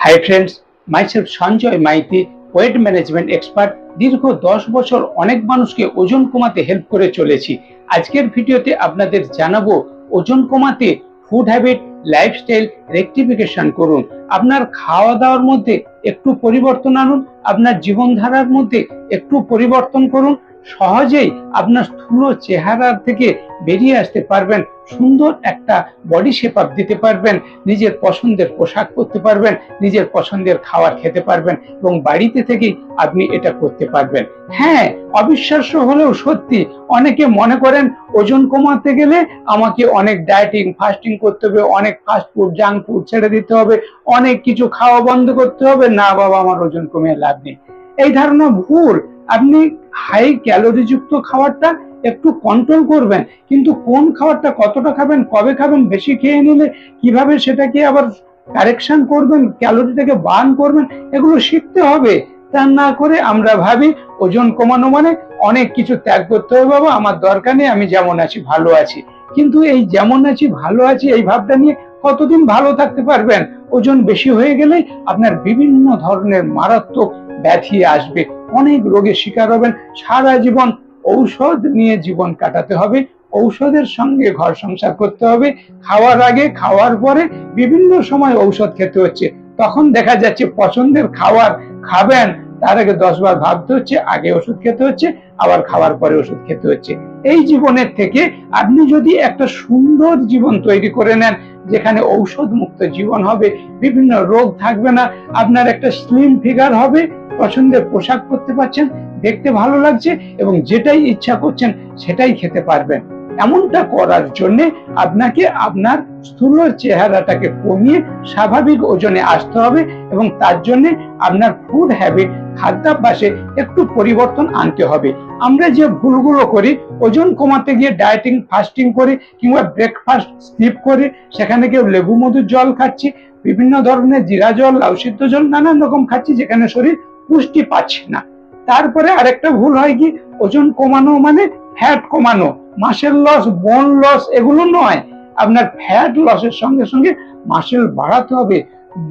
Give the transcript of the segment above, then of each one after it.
High friends, myself Sanjay Maiti, weight management expert. দীর্ঘ 10 বছর অনেক মানুষকে ওজন কমাতে হেল্প করে চলেছি। আজকের ভিডিওতে আপনাদের জানাবো ওজন কমাতে ফুড হ্যাবিট, লাইফস্টাইল রেকটিফিকেশন করুন। আপনার খাওয়া দাওয়ার মধ্যে একটু পরিবর্তন আনুন, আপনার জীবনধারার মধ্যে একটু পরিবর্তন করুন। সহজেই আপনার স্থূল চেহারা থেকে বেরিয়ে আসতে পারবেন, সুন্দর একটা বডি শেপ আপ দিতে পারবেন, নিজের পছন্দের পোশাক পরতে পারবেন, নিজের পছন্দের খাবার খেতে পারবেন এবং বাড়িতে থেকেই আপনি এটা করতে পারবেন। হ্যাঁ, অবিশ্বাস্য হলেও সত্যি, অনেকে মনে করেন ওজন কমাতে গেলে আমাকে অনেক ডায়েটিং ফাস্টিং করতে হবে, অনেক ফাস্ট ফুড জাঙ্ক ফুড ছেড়ে দিতে হবে, অনেক কিছু খাওয়া বন্ধ করতে হবে। না বাবা, আমার ওজন কমে লাভ নেই, এই ধারণা ভুল। আপনি হাই ক্যালোরি যুক্ত খাবারটা একটু কন্ট্রোল করবেন, কিন্তু কোন খাবারটা কতটা খাবেন, কবে খাবেন, বেশি খেয়ে নিলে কিভাবে সেটাকে আবার কারেকশন করবেন, ক্যালোরিটাকে বার্ন করবেন, এগুলো শিখতে হবে। তা না করে আমরা ভাবি ওজন কমানো মানে অনেক কিছু ত্যাগ করতে হবে, বাবা আমার দরকার নেই, আমি যেমন আছি ভালো আছি। কিন্তু এই যেমন আছি ভালো আছি এই ভাবটা নিয়ে কতদিন ভালো থাকতে পারবেন? ওজন বেশি হয়ে গেলে আপনার বিভিন্ন ধরনের মারাত্মক ব্যাধি আসবে, অনেক রোগের শিকার হবেন, সারা জীবন ঔষধ নিয়ে জীবন কাটাতে হবে, ঔষধের সঙ্গে ঘর সংসার করতে হবে। খাওয়ার আগে খাওয়ার পরে বিভিন্ন সময় ঔষধ খেতে হচ্ছে। তখন দেখা যাচ্ছে পছন্দের খাবার খাবেন, তার আগে 10 বার ভাবতে হচ্ছে, আগে ওষুধ খেতে হচ্ছে, আবার খাওয়ার পরে ওষুধ খেতে হচ্ছে। এই জীবনের থেকে আপনি যদি একটা সুন্দর জীবন তৈরি করে নেন, যেখানে ঔষধ মুক্ত জীবন হবে, বিভিন্ন রোগ থাকবে না, আপনার একটা স্লিম ফিগার হবে, পছন্দের পোশাক পরতে পারছেন, দেখতে ভালো লাগছে এবং যেটাই ইচ্ছা করছেন সেটাই খেতে পারবেন। এমনটা করার জন্য আপনাকে আপনার স্থূল চেহারাটাকে কমিয়ে স্বাভাবিক ওজনে আসতে হবে এবং তার জন্য আপনার ফুড হ্যাবিট, খাদ্যাভ্যাসে একটু পরিবর্তন আনতে হবে। আমরা যে ভুলগুলো করি, ওজন কমাতে গিয়ে ডায়েটিং ফাস্টিং করে কিংবা ব্রেকফাস্ট স্কিপ করে সেখানে কেউ লেবু মধুর জল খাচ্ছি, বিভিন্ন ধরনের জিরা জল, লাউ সিদ্ধ জল, নানান রকম খাচ্ছি, যেখানে শরীর পুষ্টি পাচ্ছে না। তারপরে আরেকটা ভুল হয় কি, ওজন কমানো মানে ফ্যাট কমানো, মাসেল লস, বোন লস, এগুলো নয়। আপনার ফ্যাট লসের সঙ্গে সঙ্গে মাসেল বাড়াতে হবে,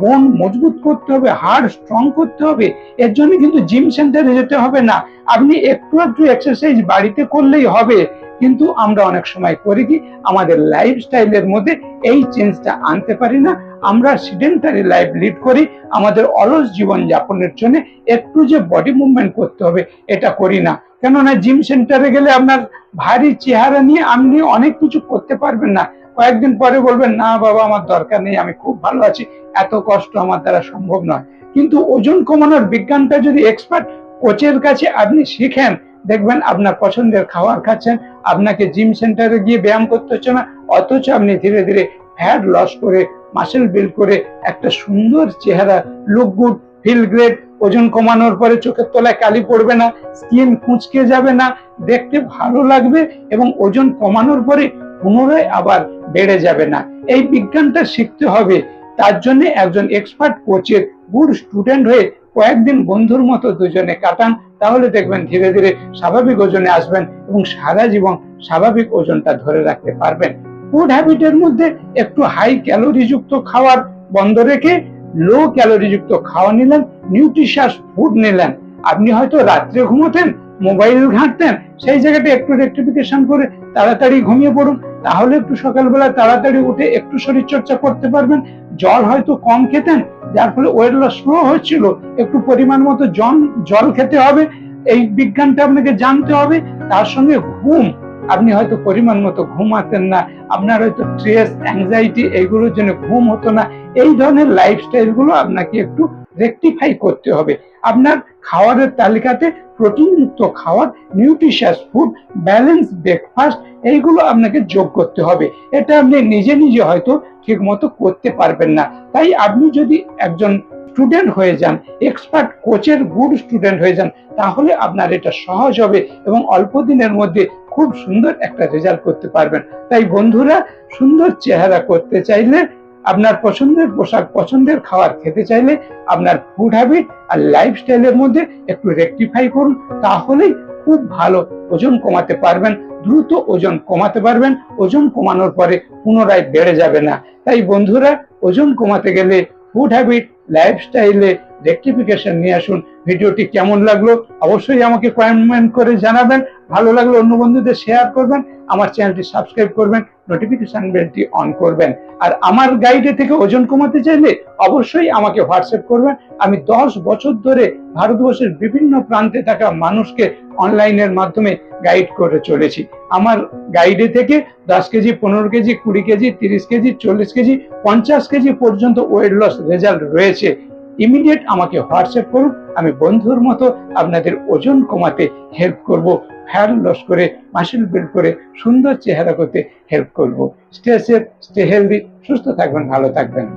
বোন মজবুত করতে হবে, হাড় স্ট্রং করতে হবে। এর জন্য কিন্তু জিম সেন্টারে যেতে হবে না, আপনি একটু একটু এক্সারসাইজ বাড়িতে করলেই হবে। কিন্তু আমরা অনেক সময় করি কি, আমাদের লাইফস্টাইলের মধ্যে এই চেঞ্জটা আনতে পারি না। আমরা সিডেন্টারি লাইফ লিড করি, আমাদের অলস জীবন যাপনের জন্য একটু যে বডি মুভমেন্ট করতে হবে এটা করি না। কেননা জিম সেন্টারে গেলে আপনার ভারী চেহারা নিয়ে আপনি অনেক কিছু করতে পারবেন না। কয়েকদিন পরে বলবেন, না বাবা আমার দরকার নেই, আমি খুব ভালো আছি, এত কষ্ট আমার দ্বারা সম্ভব নয়। কিন্তু ওজন কমানোর বিজ্ঞানটা যদি এক্সপার্ট কোচের কাছে আপনি শিখেন, দেখবেন আপনার পছন্দের খাবার খাচ্ছেন, আপনাকে জিম সেন্টারে গিয়ে ব্যায়াম করতে হচ্ছে না, অথচ আপনি ধীরে ধীরে ফ্যাট লস করে, মাসেল বিল্ড করে একটা সুন্দর চেহারা, লুক গুড, ফিল গ্রেট। ওজন কমানোর পরে চোখের তলায় কালি পড়বে না, স্কিন কুঁচকে যাবে না, দেখতে ভালো লাগবে এবং ওজন কমানোর পরে পুনরায় আবার বেড়ে যাবে না। এই বিজ্ঞানটা শিখতে হবে। তার জন্য একজন এক্সপার্ট কোচের গুড স্টুডেন্ট হয়ে কয়েকদিন বন্ধুর মতো দুজনে কাটান, তাহলে দেখবেন ধীরে ধীরে স্বাভাবিক ওজনে আসবেন এবং সারা জীবন স্বাভাবিক ওজনটা ধরে রাখতে পারবেন। ফুড হ্যাবিটের মধ্যে একটু হাই ক্যালোরি যুক্ত খাবার বন্ধ রেখে লো ক্যালোরি যুক্ত খাওয়া নিলেন, নিউট্রিশাস ফুড নিলেন। আপনি হয়তো রাত্রে ঘুমোতেন, মোবাইল ঘাঁটতেন, সেই জায়গাটা একটু রেকটিফিকেশন করে তাড়াতাড়ি ঘুমিয়ে পড়ুন, তাহলে একটু সকালবেলা তাড়াতাড়ি উঠে একটু শরীর চর্চা করতে পারবেন। জল হয়তো কম খেতেন, যার ফলে ওয়েট লস স্লো হচ্ছিল, একটু পরিমাণ মতো জল খেতে হবে, এই বিজ্ঞানটা আপনাকে জানতে হবে। তার সঙ্গে ঘুম, আপনি হয়তো পরিমাণ মতো ঘুমাতেন না, আপনার হয়তো স্ট্রেস, অ্যাংজাইটি, এইগুলোর জন্য ঘুম হতো না। এই ধরনের লাইফস্টাইল গুলো আপনাকে একটু রেকটিফাই করতে হবে। আপনার খাবারের তালিকাতে প্রোটিনযুক্ত খাবার, নিউট্রিশাস ফুড, ব্যালেন্স ব্রেকফাস্ট, এইগুলো আপনাকে যোগ করতে হবে। এটা আপনি নিজে নিজে হয়তো ঠিক মতো করতে পারবেন না। তাই আপনি যদি একজন স্টুডেন্ট হয়ে যান, এক্সপার্ট কোচের গুড স্টুডেন্ট হয়ে যান, তাহলে আপনার এটা সহজ হবে এবং অল্প দিনের মধ্যে খুব সুন্দর একটা রেজাল্ট করতে পারবেন। তাই বন্ধুরা, সুন্দর চেহারা করতে চাইলে, আপনার পছন্দের পোশাক, পছন্দের খাবার খেতে চাইলে আপনার ফুড হ্যাবিট আর লাইফস্টাইলের মধ্যে একটু রেকটিফাই করুন, তাহলেই খুব ভালো ওজন কমাতে পারবেন, দ্রুত ওজন কমাতে পারবেন। ওজন কমানোর পরে পুনরায় বেড়ে যাবে না। তাই বন্ধুরা, ওজন কমাতে গেলে ফুড হ্যাবিট, লাইফস্টাইলে রেকটিফিকেশন নিয়ে আসুন। ভিডিওটি কেমন লাগলো অবশ্যই আমাকে কমেন্ট করে জানাবেন। ভালো লাগলে অন্য বন্ধুদের শেয়ার করবেন, আমার চ্যানেলটি সাবস্ক্রাইব করবেন, নোটিফিকেশন বেলটি অন করবেন। আর আমার গাইডে থেকে ওজন কমাতে চাইলে অবশ্যই আমাকে হোয়াটসঅ্যাপ করবেন। আমি 10 বছর ধরে ভারতবর্ষের বিভিন্ন প্রান্তে থাকা মানুষকে অনলাইনের মাধ্যমে গাইড করে চলেছি। আমার গাইডে থেকে 10 KG, 15 KG, 20 KG, 30 KG, 40 KG, 50 KG পর্যন্ত ওয়েট লস রেজাল্ট রয়েছে। ইমিডিয়েট আমাকে হোয়াটসঅ্যাপ করুন, আমি বন্ধুর মতো আপনাদের ওজন কমাতে হেল্প করব, ফ্যাট লস করে, মাসেল বিল্ড করে সুন্দর চেহারা করতে হেল্প করব। স্টে সেফ, স্টে হেলদি, সুস্থ থাকবেন, ভালো থাকবেন।